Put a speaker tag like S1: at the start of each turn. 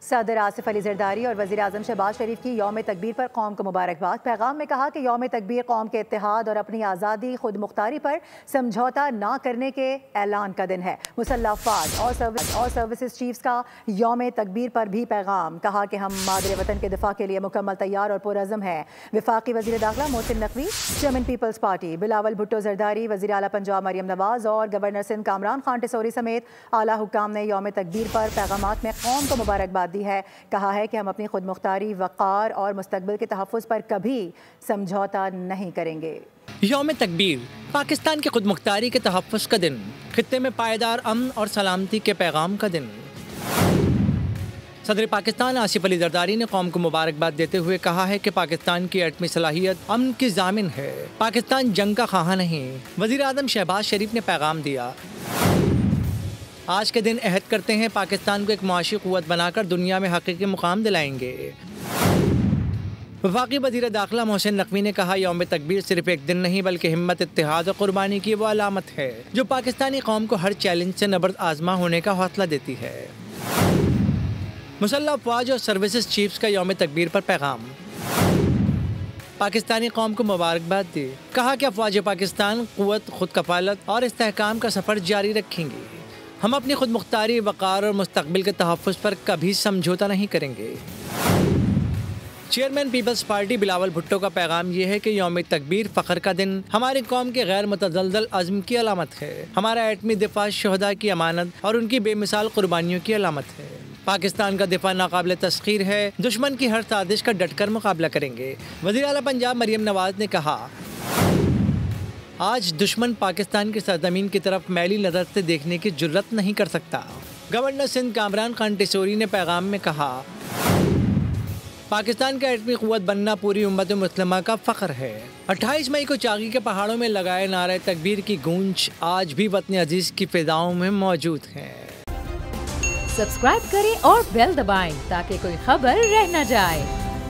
S1: صدر آصف علی زرداری اور وزیر اعظم شہباز شریف کی یوم تکبیر پر قوم کو مبارکباد۔ پیغام میں کہا کہ یوم تکبیر قوم کے اتحاد اور اپنی آزادی خود مختاری پر سمجھوتا نہ کرنے کے اعلان کا دن ہے۔ مسلح افواج اور سروسز چیفز کا یوم تکبیر پر بھی پیغام، کہا کہ ہم مادر وطن کے دفاع کے لیے مکمل تیار اور پرعزم ہیں۔ وفاقی وزیر داخلہ Mohsin Naqvi, chairman Peoples party Bilawal Bhutto Zardari, وزیر اعلیٰ پنجاب مریم نواز اور گورنر سندھ کامران خان ٹیسوری سمیت اعلیٰ حکام نے یوم تکبیر پر پیغامات میں قوم کو مبارکباد دی ہے۔ کہا ہے کہ ہم اپنی خود مختاری، وقار اور مستقبل کے تحفظ پر کبھی سمجھوتا نہیں کریں گے۔
S2: یوم تکبیر پاکستان کی خود مختاری کے تحفظ کا دن، خطے میں پائیدار امن اور سلامتی کے پیغام کا دن۔ صدر پاکستان آصف علی زرداری نے قوم کو مبارکباد دیتے ہوئے کہا ہے کہ پاکستان کی ایٹمی صلاحیت امن کی ضامن ہے، پاکستان جنگ کا خواہاں نہیں۔ وزیر اعظم شہباز شریف نے پیغام دیا، آج کے دن عہد کرتے ہیں پاکستان کو ایک معاشی قوت بنا کر دنیا میں حقیقی مقام دلائیں گے۔ وفاقی وزیر داخلہ محسن نقوی نے کہا، یوم تکبیر صرف ایک دن نہیں بلکہ ہمت، اتحاد اور قربانی کی وہ علامت ہے جو پاکستانی قوم کو ہر چیلنج سے نبرد آزما ہونے کا حوصلہ دیتی ہے۔ مسلح افواج اور سروسز چیفز کا یوم تکبیر پر پیغام، پاکستانی قوم کو مبارکباد دی، کہا کہ افواج پاکستان قوت، خود کفالت اور استحکام کا سفر جاری رکھیں گی۔ ہم اپنی خود مختاری، وقار اور مستقبل کے تحفظ پر کبھی سمجھوتا نہیں کریں گے۔ Chairman Peoples party Bilawal Bhutto کا پیغام یہ ہے کہ یوم تکبیر فخر کا دن ہماری قوم کے غیر متزلزل عزم کی علامت ہے۔ ہمارا ایٹمی دفاع شہداء کی امانت اور ان کی بے مثال قربانیوں کی علامت ہے۔ پاکستان کا دفاع ناقابل تسخیر ہے، دشمن کی ہر سازش کا ڈٹ کر مقابلہ کریں گے۔ وزیر اعلیٰ پنجاب مریم نواز نے کہا، آج دشمن پاکستان کی سرزمین کی طرف میلی نظر سے دیکھنے کی جرت نہیں کر سکتا۔ گورنر سندھ کامران خان ٹیسوری نے پیغام میں کہا، پاکستان کا ایٹمی قوت بننا پوری امت مسلمہ کا فخر ہے۔ 28 مئی کو چاغی کے پہاڑوں میں لگائے نعرہ تکبیر کی گونج آج بھی وطن عزیز کی فضاؤں میں موجود ہے۔
S3: سبسکرائب کریں اور بیل دبائیں تاکہ کوئی خبر رہ نہ جائے۔